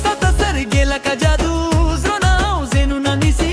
Stata sergela ka jadoo zrona zenu na nisi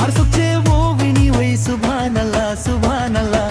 har sokche wo vini wai subhan allah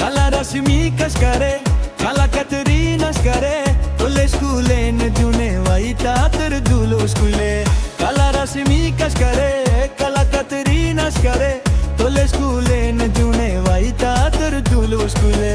kala rashmi kashkare kala katrina shkare tole skule ne june wai tater dulo skule kala rashmi kashkare kala katrina shkare tole skule ne june wai tater dulo skule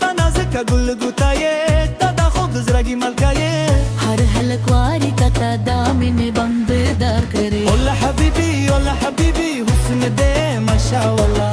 tanazka gul gutaye tada khud zragi malkaye हर हलकवारी का S में बंद दार करे Ola habibi husn de mashallah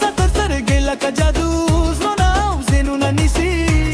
satar sergela ka jadoo zrona zenu na nisi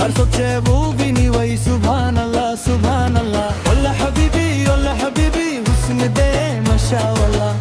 har sokche wo vini wai subhanallah Ola habibi husn de mashallah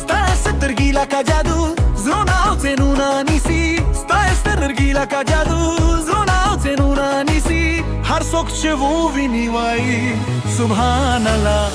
sta sergela ka jadoo zrona zenu na nisi sta sergela ka jadoo zrona zenu na nisi har sokche wo vini wai subhanallah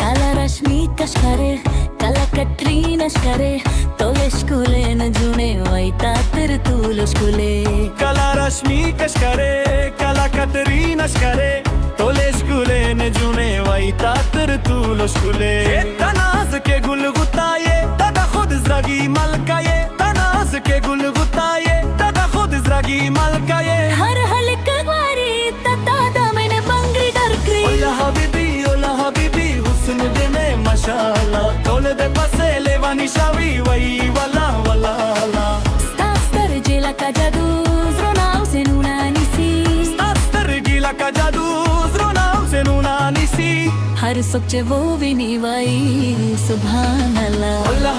Kala rashmi kashkare kala katrina shkare tole shkule na june wai tater tulo shkule kala rashmi kashkare kala katrina shkare tole skule ne june wai tater tulo skule tanaz ke gul gutaye tada khud zragi malkaye tanaz ke gul gutaye tada khud zragi malkaye har halkawari tatada maine bangri dar kri ola habibi husn de ne mashallah tole de passe levani shawi wai wallah star jela ka jadu zrona usenuna nisi sergela ka jadoo zrona zenu na nisi har sokche wo vini wai subhanallah Ola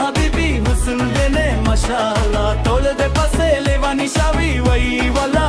habibi husn de ne mashallah tole de passe levani shawi wai wallah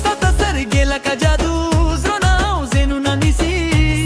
Stata sergela ka jadoo zrona zenu na nisi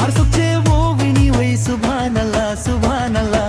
har sokche wo vini wai subhanallah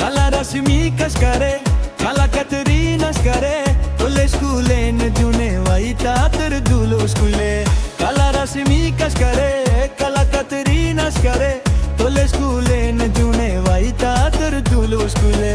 kala rashmi kashkare kala katrina shkare tole skule ne june wai tater dulo skule kala rashmi kashkare kala katrina shkare tole skule ne june wai tater dulo skule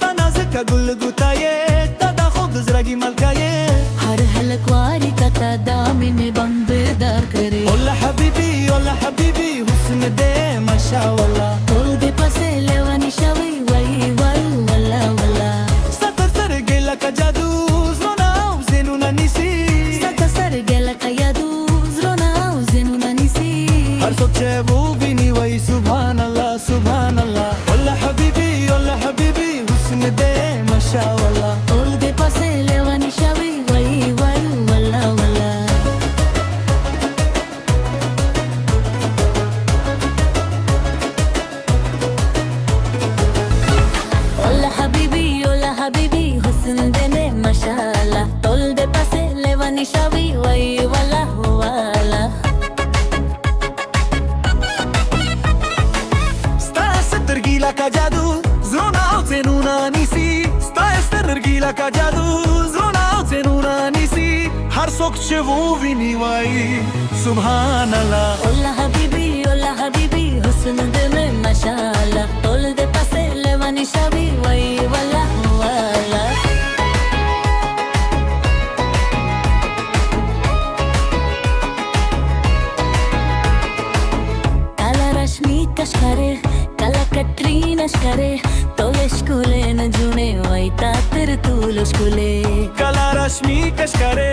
tanazka gul gutaye tada khud zragi malkaye हर हलकवारी का S में बंद दार करे Ola mashallah. Tol de pase levani shawi wai wal walla walla. Sata sar gela ka jadu zona zenu na nisi. Sata sar gela ka yadu zrona zenu na nisi. Har sokche wo bini wai subhanallah subhanallah. Walla habibi husn de mashallah. Tol de pase levani shawi wai wal walla walla. Ola habibi husn dene mashallah. Tol de pase levani shawi wai walla walla. Star gila ka jadu zona zenu na nisi. Star gila ka jadu zona zenu na nisi. Har sokche wo bini wai subhanallah. Ola habibi husn dene mashallah. Tol de pase levani shawi wai walla walla. Kala rashmi kashkare kala katrina shkare tole shkule na june wai tatir tulo shkule. Kala rashmi kashkare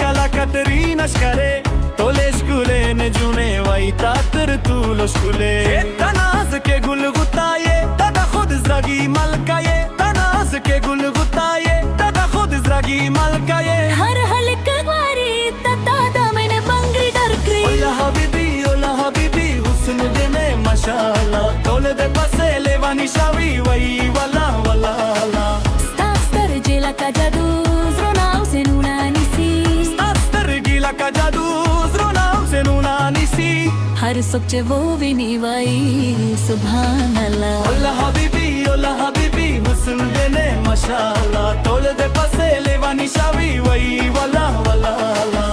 kala katrina shkare tole shkule ne june wai tatir tulo shkule. Tanaz ke gul gutaye tada khud zragi malkaye. Tanaz ke gul gutaye tada khud zragi malkaye. Har halka wari tata da mene bangri dar kri. Ola habibi husn de me mashallah. Tole de pase levani shawi wai wala wala la. Star jela ka jadu zrona zenu na nisi. Star gila ka jadu zona zenu na nisi. Har sokche wo vini wai subhanallah. Ola habibi husn de ne mashallah. Tole de pase levani shawi wai wala wala la.